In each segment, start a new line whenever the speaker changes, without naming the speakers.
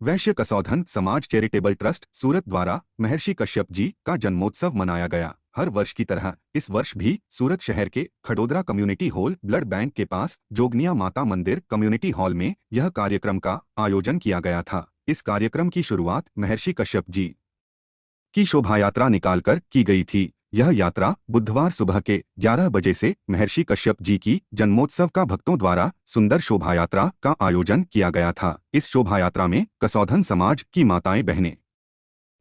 वैश्य कसौधन समाज charitable trust सूरत द्वारा महर्षि कश्यप जी का जन्मोत्सव मनाया गया। हर वर्ष की तरह इस वर्ष भी सूरत शहर के खडोदरा कम्युनिटी हॉल ब्लड बैंक के पास जोगनिया माता मंदिर कम्युनिटी हॉल में यह कार्यक्रम का आयोजन किया गया था। इस कार्यक्रम की शुरुआत महर्षि कश्यप जी की शोभायात्रा निकालकर की गई थी। यह यात्रा बुधवार सुबह के 11 बजे से महर्षि कश्यप जी की जन्मोत्सव का भक्तों द्वारा सुंदर शोभायात्रा का आयोजन किया गया था। इस शोभायात्रा में कसौधन समाज की माताएं बहनें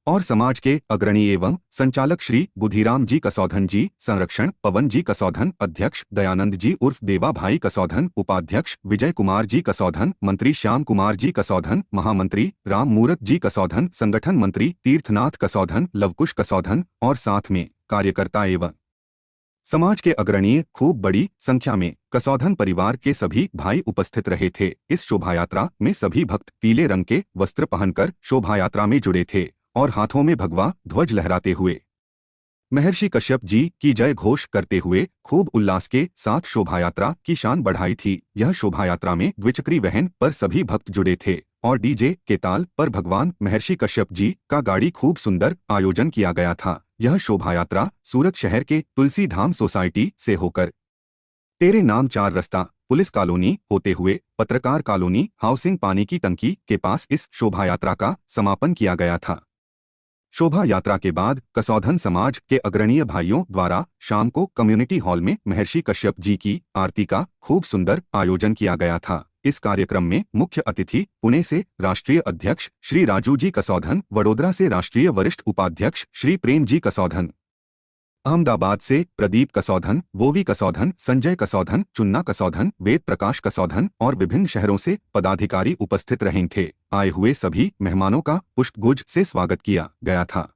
और समाज के अग्रणी एवं संचालक श्री बुधिराम जी कसौधन जी, संरक्षण पवन जी कसौधन, अध्यक्ष दयानंद जी उर्फ देवा भाई कसौधन, उपाध्यक्ष विजय कुमार जी कसौधन, मंत्री श्याम कुमार जी कसौधन, महामंत्री राम मूरत जी कसौधन, संगठन मंत्री तीर्थनाथ कसौधन, लवकुश कसौधन और साथ में कार्यकर्ता एवं समाज के अग्रणीय खूब बड़ी संख्या में कसौधन परिवार के सभी भाई उपस्थित रहे थे। इस शोभायात्रा में सभी भक्त पीले रंग के वस्त्र पहनकर शोभायात्रा में जुड़े थे और हाथों में भगवा ध्वज लहराते हुए महर्षि कश्यप जी की जय घोष करते हुए खूब उल्लास के साथ शोभायात्रा की शान बढ़ाई थी। यह शोभायात्रा में द्विचक्री वाहन पर सभी भक्त जुड़े थे और डीजे के ताल पर भगवान महर्षि कश्यप जी का गाड़ी खूब सुंदर आयोजन किया गया था। यह शोभायात्रा सूरत शहर के तुलसी धाम सोसाइटी से होकर तेरे नाम 4 रास्ता पुलिस कॉलोनी होते हुए पत्रकार कॉलोनी हाउसिंग पानी की टंकी के पास इस शोभायात्रा का समापन किया गया था। शोभा यात्रा के बाद कसौधन समाज के अग्रणीय भाइयों द्वारा शाम को कम्युनिटी हॉल में महर्षि कश्यप जी की आरती का खूब सुंदर आयोजन किया गया था। इस कार्यक्रम में मुख्य अतिथि पुणे से राष्ट्रीय अध्यक्ष श्री राजू जी कसौधन, वडोदरा से राष्ट्रीय वरिष्ठ उपाध्यक्ष श्री प्रेम जी कसौधन, अहमदाबाद से प्रदीप कसौधन, वोवी कसौधन, संजय कसौधन, चुन्ना कसौधन, वेद प्रकाश कसौधन और विभिन्न शहरों से पदाधिकारी उपस्थित रहे थे। आए हुए सभी मेहमानों का पुष्पगुच्छ से स्वागत किया गया था।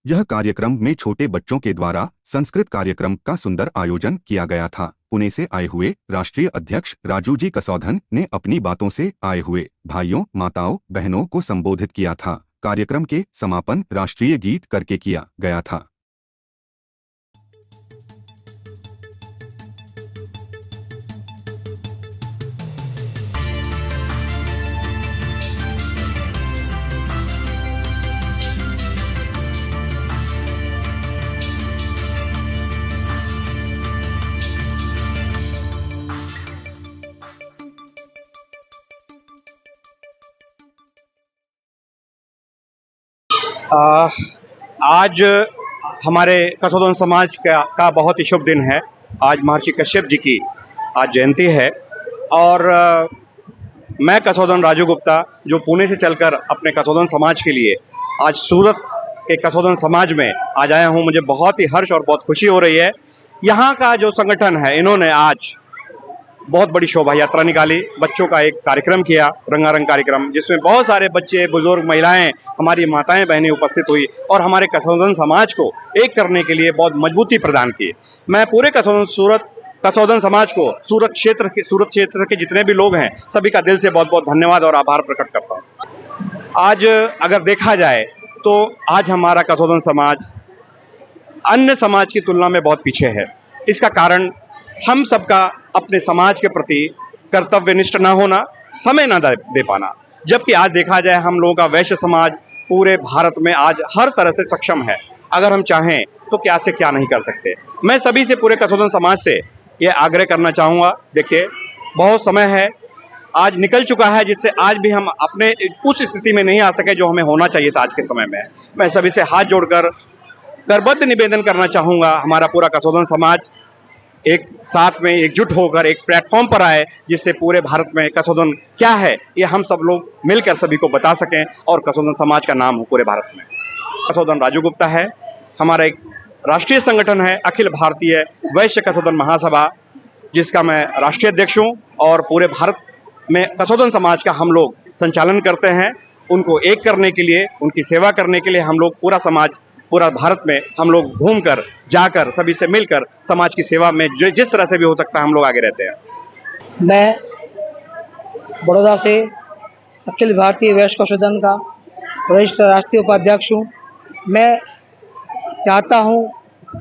यह कार्यक्रम में छोटे बच्चों के द्वारा संस्कृत कार्यक्रम का सुंदर आयोजन किया गया था। पुणे से आए हुए राष्ट्रीय अध्यक्ष राजू जी कसौधन ने अपनी बातों से आए हुए भाइयों माताओं बहनों को संबोधित किया था। कार्यक्रम के समापन राष्ट्रीय गीत करके किया गया था।
आज हमारे कसौधन समाज का बहुत ही शुभ दिन है। आज महर्षि कश्यप जी की आज जयंती है और मैं कसौधन राजू गुप्ता जो पुणे से चलकर अपने कसौधन समाज के लिए आज सूरत के कसौधन समाज में आज आया हूं। मुझे बहुत ही हर्ष और बहुत खुशी हो रही है। यहाँ का जो संगठन है इन्होंने आज बहुत बड़ी शोभा यात्रा निकाली, बच्चों का एक कार्यक्रम किया, रंगारंग कार्यक्रम, जिसमें बहुत सारे बच्चे बुजुर्ग महिलाएं हमारी माताएं बहनें उपस्थित हुई और हमारे कसौधन समाज को एक करने के लिए बहुत मजबूती प्रदान की। मैं पूरे कसौधन समाज को सूरत क्षेत्र के जितने भी लोग हैं सभी का दिल से बहुत बहुत धन्यवाद और आभार प्रकट करता हूँ। आज अगर देखा जाए तो आज हमारा कसौधन समाज अन्य समाज की तुलना में बहुत पीछे है। इसका कारण हम सबका अपने समाज के प्रति कर्तव्यनिष्ठ न होना, समय न दे पाना। जबकि आज देखा जाए हम लोगों का वैश्य समाज पूरे भारत में आज हर तरह से सक्षम है। अगर हम चाहें तो क्या से क्या नहीं कर सकते। मैं सभी से पूरे कसौधन समाज से ये आग्रह करना चाहूँगा, देखिए बहुत समय है आज निकल चुका है जिससे आज भी हम अपने उस स्थिति में नहीं आ सके जो हमें होना चाहिए था आज के समय में। मैं सभी से हाथ जोड़कर करबद्ध निवेदन करना चाहूँगा, हमारा पूरा कसौधन समाज एक साथ में एकजुट होकर एक प्लेटफॉर्म पर आए जिससे पूरे भारत में कसौधन क्या है ये हम सब लोग मिलकर सभी को बता सकें और कसौधन समाज का नाम हो पूरे भारत में। कसौधन राजू गुप्ता है, हमारा एक राष्ट्रीय संगठन है अखिल भारतीय वैश्य कसौधन महासभा, जिसका मैं राष्ट्रीय अध्यक्ष हूँ और पूरे भारत में कसौधन समाज का हम लोग संचालन करते हैं। उनको एक करने के लिए, उनकी सेवा करने के लिए हम लोग पूरा समाज, पूरा भारत में हम लोग घूमकर जाकर सभी से मिलकर समाज की सेवा में जिस तरह से भी हो सकता है हम लोग आगे रहते हैं।
मैं बड़ौदा से अखिल भारतीय वैश्य कसौधन का वरिष्ठ राष्ट्रीय उपाध्यक्ष हूँ। मैं चाहता हूँ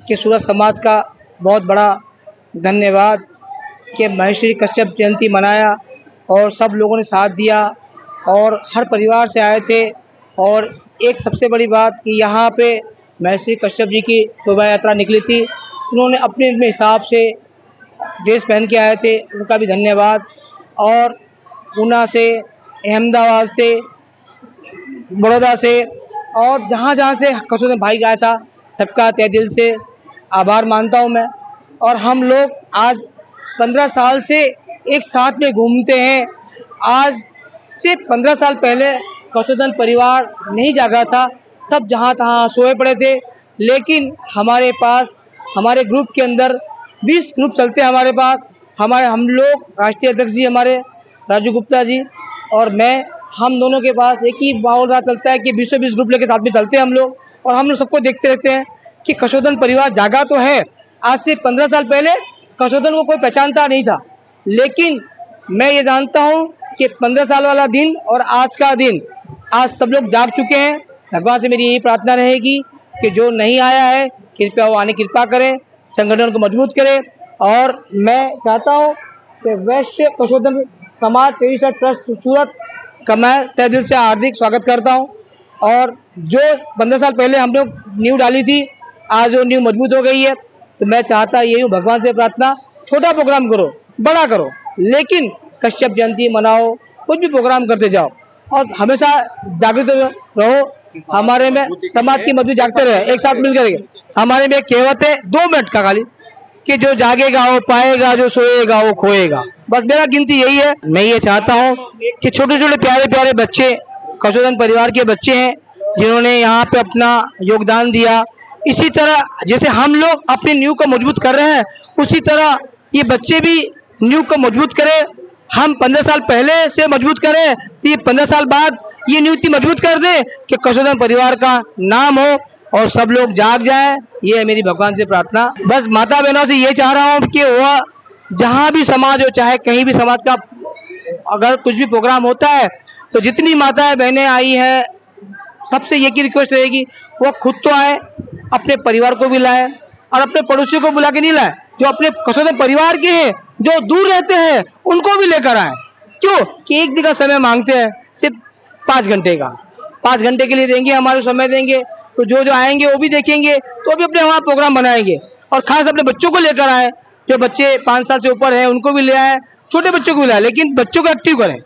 कि सूरत समाज का बहुत बड़ा धन्यवाद कि महर्षि कश्यप जयंती मनाया और सब लोगों ने साथ दिया और हर परिवार से आए थे। और एक सबसे बड़ी बात कि यहाँ पे महर्षि कश्यप जी की शोभा यात्रा निकली थी, उन्होंने अपने अपने हिसाब से ड्रेस पहन के आए थे, उनका भी धन्यवाद। और ऊना से, अहमदाबाद से, बड़ौदा से और जहाँ जहाँ से कसोदन भाई आया था, सबका तहे दिल से आभार मानता हूँ मैं। और हम लोग आज 15 साल से एक साथ में घूमते हैं। आज से 15 साल पहले कसोदन परिवार नहीं जागा था, सब जहाँ तहाँ सोए पड़े थे। लेकिन हमारे पास, हमारे ग्रुप के अंदर 20 ग्रुप चलते हैं हमारे पास। हम लोग राष्ट्रीय अध्यक्ष जी हमारे राजू गुप्ता जी और मैं, हम दोनों के पास एक ही माहौल रहा चलता है कि 20 ग्रुप लेके साथ में चलते हैं हम लोग। और हम लोग सबको देखते रहते हैं कि कसोदन परिवार जागा तो है। आज से 15 साल पहले कसोदन को कोई पहचानता नहीं था, लेकिन मैं ये जानता हूँ कि 15 साल वाला दिन और आज का दिन, आज सब लोग जाग चुके हैं। भगवान से मेरी यही प्रार्थना रहेगी कि जो नहीं आया है कृपया वो आने कृपा करें, संगठन को मजबूत करें। और मैं चाहता हूँ कि वैश्य कसोदन समाज सेवी ट्रस्ट सूरत का मैं तहे दिल से हार्दिक स्वागत करता हूँ। और जो 15 साल पहले हम लोग नींव डाली थी, आज वो नींव मजबूत हो गई है। तो मैं चाहता यही हूँ, भगवान से प्रार्थना, छोटा प्रोग्राम करो, बड़ा करो, लेकिन कश्यप जयंती मनाओ, कुछ भी प्रोग्राम करते जाओ और हमेशा जागृत रहो। हमारे में समाज की मजबूत जागते रहे, एक साथ मिलकर। हमारे में एक कहावत है 2 मिनट का खाली, कि जो जागेगा वो पाएगा, जो सोएगा वो खोएगा। बस मेरा गिनती यही है। मैं ये चाहता हूँ कि छोटे छोटे प्यारे प्यारे बच्चे, कसोदन परिवार के बच्चे हैं, जिन्होंने यहाँ पे अपना योगदान दिया। इसी तरह जैसे हम लोग अपनी नींव को मजबूत कर रहे हैं, उसी तरह ये बच्चे भी नींव को मजबूत करें। हम 15 साल पहले से मजबूत करें तो ये 15 साल बाद ये नींव इतनी मजबूत कर दे कि कसोदन परिवार का नाम हो और सब लोग जाग जाए। ये है मेरी भगवान से प्रार्थना। बस माता बहनों से ये चाह रहा हूँ कि वह जहाँ भी समाज हो, चाहे कहीं भी समाज का अगर कुछ भी प्रोग्राम होता है, तो जितनी माताएं बहनें आई हैं, सबसे ये की रिक्वेस्ट रहेगी वो खुद तो आए, अपने परिवार को भी लाए और अपने पड़ोसियों को बुला के नहीं लाए। जो अपने कसोदन परिवार के हैं, जो दूर रहते हैं, उनको भी लेकर आए। क्यों कि एक दिन का समय मांगते हैं, सिर्फ 5 घंटे का। 5 घंटे के लिए देंगे, हमारे समय देंगे, तो जो आएंगे वो भी देखेंगे, तो भी अपने वहाँ प्रोग्राम बनाएंगे। और खास अपने बच्चों को लेकर आए, जो बच्चे 5 साल से ऊपर हैं उनको भी ले आए, छोटे बच्चों को भी लाए, लेकिन बच्चों को एक्टिव करें।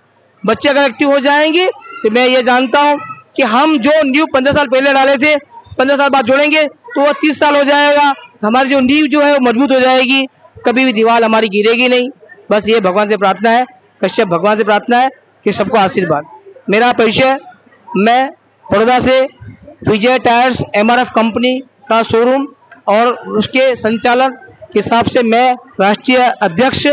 बच्चे अगर एक्टिव हो जाएंगे तो मैं ये जानता हूँ कि हम जो नींव 15 साल पहले डाले थे, 15 साल बाद जोड़ेंगे तो वो 30 साल हो जाएगा। हमारी जो नींव जो है वो मजबूत हो जाएगी, कभी भी दीवार हमारी गिरेगी नहीं। बस ये भगवान से प्रार्थना है, कश्यप भगवान से प्रार्थना है कि सबको आशीर्वाद। मेरा परिचय, मैं बड़ौदा से विजय टायर्स MRF कंपनी का शोरूम और उसके संचालन के हिसाब से मैं राष्ट्रीय अध्यक्ष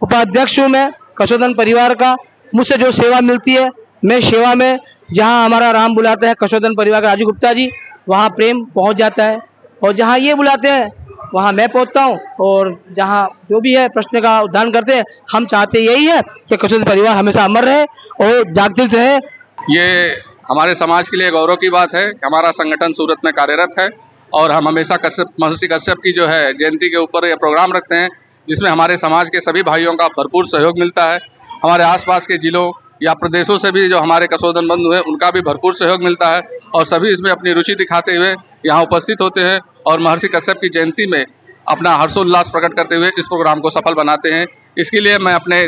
उपाध्यक्ष हूँ। मैं कसोदन परिवार का, मुझसे जो सेवा मिलती है मैं सेवा में, जहाँ हमारा राम बुलाता है कसोदन परिवार का राजू गुप्ता जी, वहाँ प्रेम पहुँच जाता है। और जहाँ ये बुलाते हैं वहाँ मैं पहुँचता हूँ। और जहाँ जो भी है प्रश्न का उद्धारण करते हैं, हम चाहते यही है कि कसोदन परिवार हमेशा अमर रहे और जागृत रहे।
ये हमारे समाज के लिए गौरव की बात है कि हमारा संगठन सूरत में कार्यरत है और हम हमेशा महर्षि कश्यप की जो है जयंती के ऊपर ये प्रोग्राम रखते हैं, जिसमें हमारे समाज के सभी भाइयों का भरपूर सहयोग मिलता है। हमारे आसपास के जिलों या प्रदेशों से भी जो हमारे कसोदन बंधु हैं, उनका भी भरपूर सहयोग मिलता है और सभी इसमें अपनी रुचि दिखाते हुए यहाँ उपस्थित होते हैं और महर्षि कश्यप की जयंती में अपना हर्षोल्लास प्रकट करते हुए इस प्रोग्राम को सफल बनाते हैं। इसके लिए मैं अपने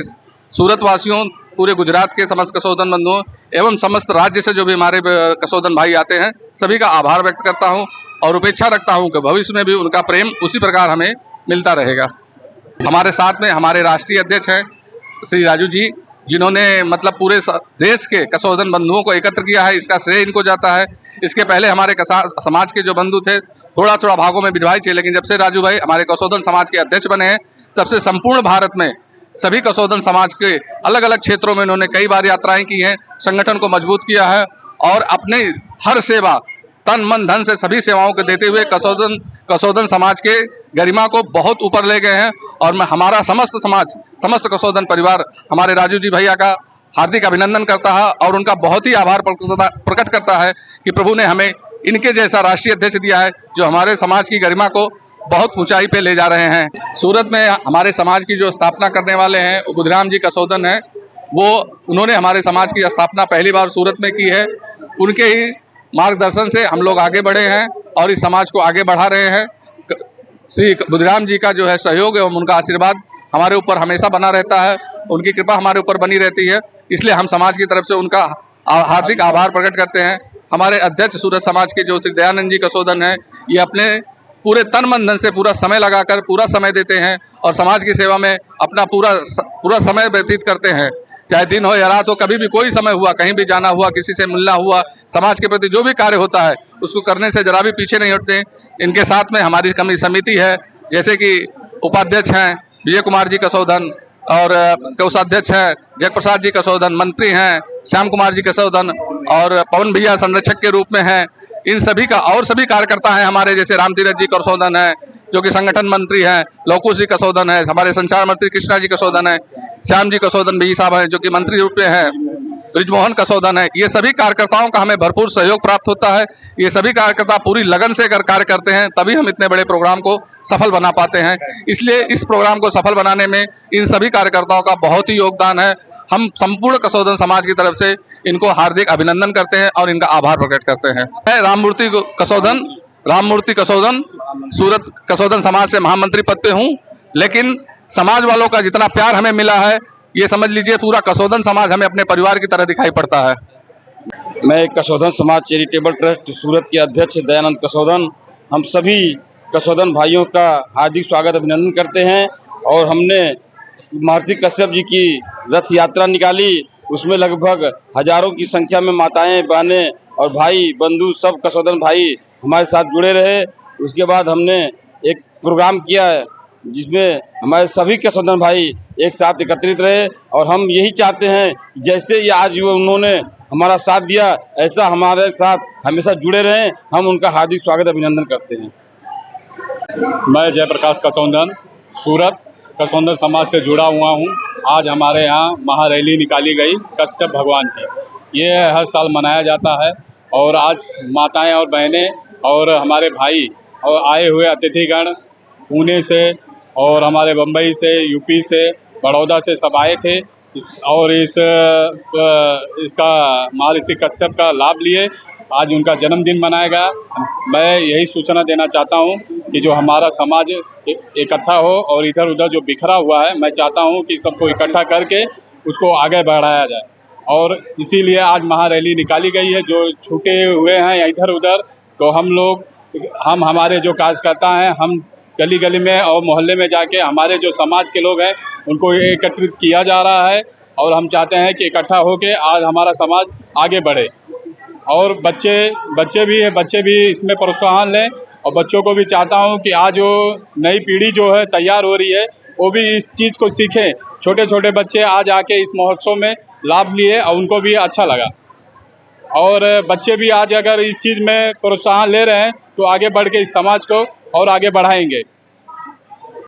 सूरत वासियों, पूरे गुजरात के समस्त कसोदन बंधुओं एवं समस्त राज्य से जो भी हमारे कसोदन भाई आते हैं, सभी का आभार व्यक्त करता हूं और अपेक्षा रखता हूं कि भविष्य में भी उनका प्रेम उसी प्रकार हमें मिलता रहेगा। हमारे साथ में हमारे राष्ट्रीय अध्यक्ष हैं श्री राजू जी, जिन्होंने मतलब पूरे देश के कसोदन बंधुओं को एकत्र किया है, इसका श्रेय इनको जाता है। इसके पहले हमारे समाज के जो बंधु थे थोड़ा थोड़ा भागों में विभाजित थे, लेकिन जब से राजू भाई हमारे कसोदन समाज के अध्यक्ष बने हैं, तब से संपूर्ण भारत में सभी कसोदन समाज के अलग अलग क्षेत्रों में उन्होंने कई बार यात्राएं की हैं, संगठन को मजबूत किया है और अपने हर सेवा तन मन धन से सभी सेवाओं को देते हुए कसोदन समाज के गरिमा को बहुत ऊपर ले गए हैं। और मैं हमारा समस्त समाज, समस्त कसोदन परिवार हमारे राजू जी भैया का हार्दिक अभिनंदन करता है और उनका बहुत ही आभार प्रकट करता है कि प्रभु ने हमें इनके जैसा राष्ट्रीय अध्यक्ष दिया है, जो हमारे समाज की गरिमा को बहुत ऊंचाई पे ले जा रहे हैं। सूरत में हमारे समाज की जो स्थापना करने वाले हैं वो बुधराम जी कसोदन हैं वो उन्होंने हमारे समाज की स्थापना पहली बार सूरत में की है। उनके ही मार्गदर्शन से हम लोग आगे बढ़े हैं और इस समाज को आगे बढ़ा रहे हैं। श्री बुद्धिराम जी का जो है सहयोग एवं उनका आशीर्वाद हमारे ऊपर हमेशा बना रहता है, उनकी कृपा हमारे ऊपर बनी रहती है। इसलिए हम समाज की तरफ से उनका हार्दिक आभार प्रकट करते हैं। हमारे अध्यक्ष सूरत समाज के जो श्री दयानंद जी कसोदन है, ये अपने पूरे तन मन धन से पूरा समय लगाकर पूरा समय देते हैं और समाज की सेवा में अपना पूरा समय व्यतीत करते हैं। चाहे दिन हो या रात हो, कभी भी कोई समय हुआ, कहीं भी जाना हुआ, किसी से मिलना हुआ, समाज के प्रति जो भी कार्य होता है उसको करने से जरा भी पीछे नहीं हटते। इनके साथ में हमारी समिति है, जैसे कि उपाध्यक्ष हैं विजय कुमार जी कसोदन और कोषाध्यक्ष हैं जयप्रसाद जी कसोदन, मंत्री हैं श्याम कुमार जी कसोदन और पवन भैया संरक्षक के रूप में हैं। इन सभी का और सभी कार्यकर्ता हैं हमारे, जैसे रामतीरथ जी कसोदन है जो कि संगठन मंत्री हैं, लोकुश जी कसोदन है, हमारे संचार मंत्री कृष्णा जी कसोदन है, श्याम जी कसोदन भी साहब हैं जो कि मंत्री रूप में हैं, ब्रिजमोहन कसोदन है। ये सभी कार्यकर्ताओं का हमें भरपूर सहयोग प्राप्त होता है। ये सभी कार्यकर्ता पूरी लगन से अगर कार्य करते हैं तभी हम इतने बड़े प्रोग्राम को सफल बना पाते हैं। इसलिए इस प्रोग्राम को सफल बनाने में इन सभी कार्यकर्ताओं का बहुत ही योगदान है। हम संपूर्ण कसोदन समाज की तरफ से इनको हार्दिक अभिनंदन करते हैं और इनका आभार प्रकट करते हैं। मैं राममूर्ति कसोदन सूरत कसोदन समाज से महामंत्री पद पे हूँ, लेकिन समाज वालों का जितना प्यार हमें मिला है, ये समझ लीजिए पूरा कसोदन समाज हमें अपने परिवार की तरह दिखाई पड़ता है।
मैं कसोदन समाज चैरिटेबल ट्रस्ट सूरत के अध्यक्ष दयानंद कसोदन, हम सभी कसोदन भाइयों का हार्दिक स्वागत अभिनंदन करते हैं। और हमने महर्षि कश्यप जी की रथ यात्रा निकाली, उसमें लगभग हजारों की संख्या में माताएं, बहनें और भाई बंधु सब कसोदन भाई हमारे साथ जुड़े रहे। उसके बाद हमने एक प्रोग्राम किया जिसमें हमारे सभी कसोदन भाई एक साथ एकत्रित रहे और हम यही चाहते हैं कि जैसे ये आज उन्होंने हमारा साथ दिया, ऐसा हमारे साथ हमेशा जुड़े रहें। हम उनका हार्दिक स्वागत अभिनंदन करते हैं।
मैं जयप्रकाश कसोदन सूरत कसोदन समाज से जुड़ा हुआ हूँ। आज हमारे यहाँ महारैली निकाली गई कश्यप भगवान की। ये हर साल मनाया जाता है और आज माताएं और बहनें और हमारे भाई और आए हुए अतिथिगण पुणे से और हमारे बम्बई से, यूपी से, बड़ौदा से सब आए थे इसका महर्षि कश्यप का लाभ लिए। आज उनका जन्मदिन मनाया गया। मैं यही सूचना देना चाहता हूं कि जो हमारा समाज इकट्ठा हो और इधर उधर जो बिखरा हुआ है, मैं चाहता हूं कि सबको इकट्ठा करके उसको आगे बढ़ाया जाए और इसीलिए आज महारैली निकाली गई है। जो छूटे हुए हैं इधर उधर, तो हम हमारे जो कार्यकर्ता हैं, हम गली गली में और मोहल्ले में जाके हमारे जो समाज के लोग हैं उनको एकत्रित किया जा रहा है और हम चाहते हैं कि इकट्ठा होके आज हमारा समाज आगे बढ़े। और बच्चे भी इसमें प्रोत्साहन लें और बच्चों को भी चाहता हूं कि आज जो नई पीढ़ी जो है तैयार हो रही है वो भी इस चीज़ को सीखें। छोटे छोटे बच्चे आज आके इस महोत्सव में लाभ लिए और उनको भी अच्छा लगा और बच्चे भी आज अगर इस चीज़ में प्रोत्साहन ले रहे हैं तो आगे बढ़ के इस समाज को और आगे बढ़ाएंगे।